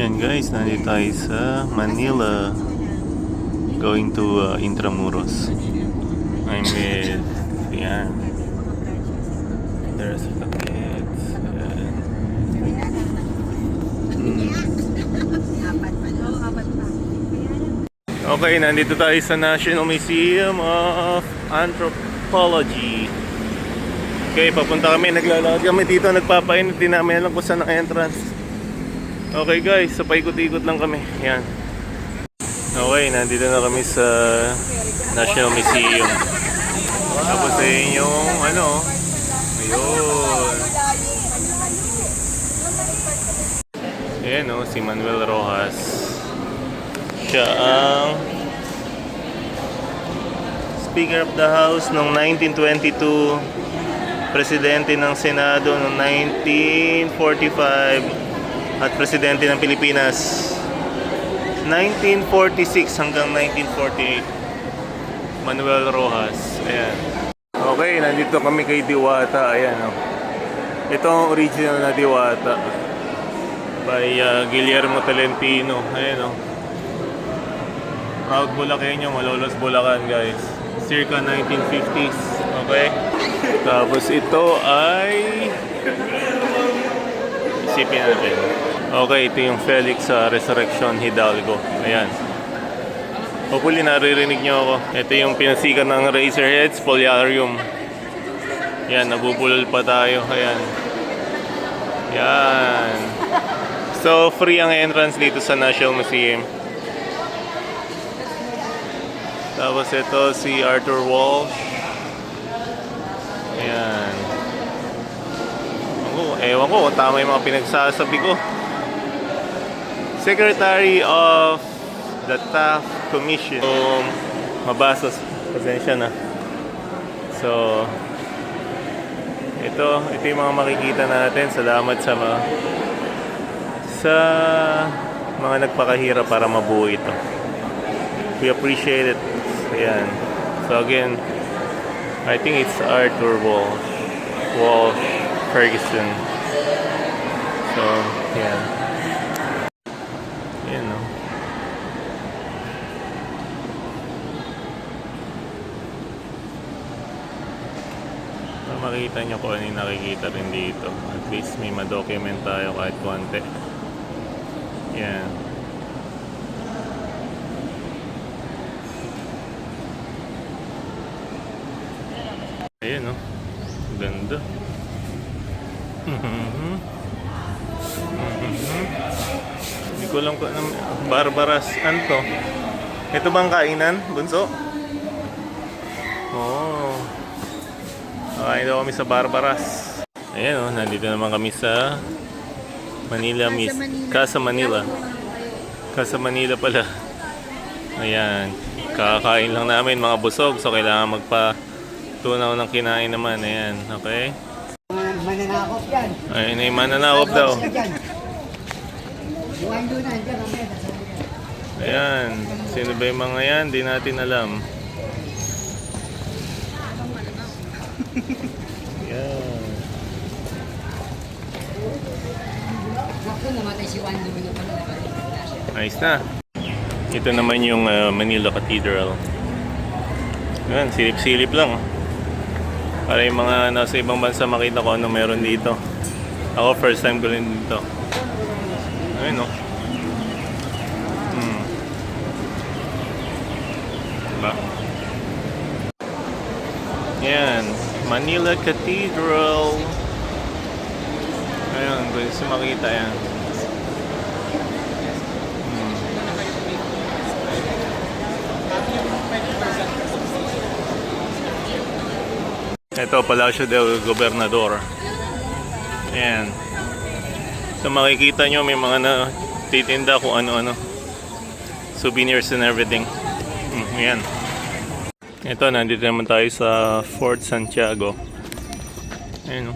Yan guys, nandito tayo sa Manila. Going to Intramuros. I'm with, yan. There's the kids. Yan. Okay, nandito tayo sa National Museum of Anthropology. Okay, papunta kami, naglalakad kami dito, nagpapainit din namin, alam kung saan ang entrance. Okay guys, so paikot-ikot lang kami. Yan. Okay, nandito na kami sa National Museum. Tapos ayun yung ano, ayun. Ayan o, si Manuel Rojas. Siya ang Speaker of the House noong 1922, Presidente ng Senado noong 1945, at Presidente ng Pilipinas 1946 hanggang 1948. Manuel Rojas. Ayan. Okay, nandito kami kay Diwata. Ayan o. Ito ang original na Diwata by Guillermo Tolentino. Ayan o. Proud Bulakenyo, Malolos Bulacan guys. Circa 1950s. Okay. Tapos ito ay isipin natin. Okay, ito yung Felix Resurrection Hidalgo. Ayan. Hopefully naririnig nyo ako. Ito yung pinasikan ng Razorheads Foliarium. Yan, nabubulol pa tayo. Ayan. Yan. So, free ang entrance dito sa National Museum. Tapos ito si Arthur Walsh. Ayan. Ewan ko kung tama yung mga pinagsasabi ko. Secretary of the Taft Commission. So, mabasa. Pasensya na. So, ito yung mga makikita natin. Salamat sa mga nagpakahirap para mabuo ito. We appreciate it. Ayan. So again, I think it's Arthur Walsh Ferguson. So, yeah. Yan, no? So, makita nyo kung ano yung nakikita rin dito. At least may ma-document tayo kahit konti. Yan. Ayan, no? Ganda. Hindi ko alam kung anong Barbaras. Ano to? Ito bang kainan, Bunso? Oo. Kakain daw kami sa Barbaras. Ayan, no? Nandito naman kami sa Manila. Casa Manila. Casa Manila pala. Ayan. Kakain lang namin, mga busog. So kailangan tunaw ng kinain naman. Ayan, okay? Mananakop yan. Ayun na yung mananakop daw. Ayan, sino ba yung mga yan? Di natin alam. Ayan. Nice na. Ito naman yung Manila Cathedral. Ayan, silip-silip lang. Para yung mga nasa ibang bansa makita ko ano meron dito. Ako first time ko rin dito. Ayun, no? Diba? Yan, Manila Cathedral. Ayun, gusto makita yan. Ito, Palacio del Gobernador. Ayan. So makikita nyo may mga titinda kung ano-ano. Souvenirs and everything. Ayan. Ito, nandito naman tayo sa Fort Santiago. Ayan, no?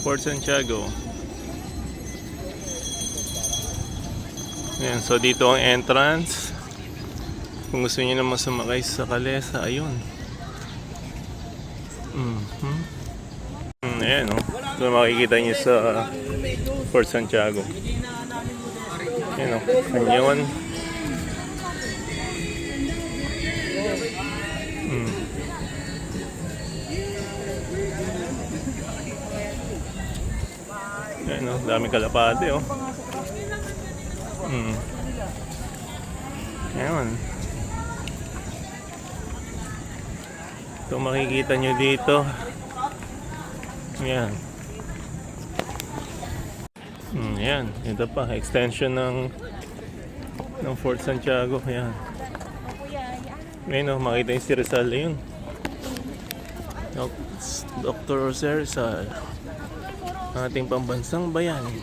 Fort Santiago. Ayan, so dito ang entrance. Kung gusto nyo naman sumakay sa kalesa, ayun. Ayan, no? So makikita nyo sa Fort Santiago. Yun o, kanyon. Yan o, daming kalapate o. Ayan. Ito makikita nyo dito. Ayan. Ayan. Ito pa, extension ng Fort Santiago. Ayan. Ayan o, makita yung si Rizal. Ayun. Dr. Jose Rizal. Ating pambansang bayani.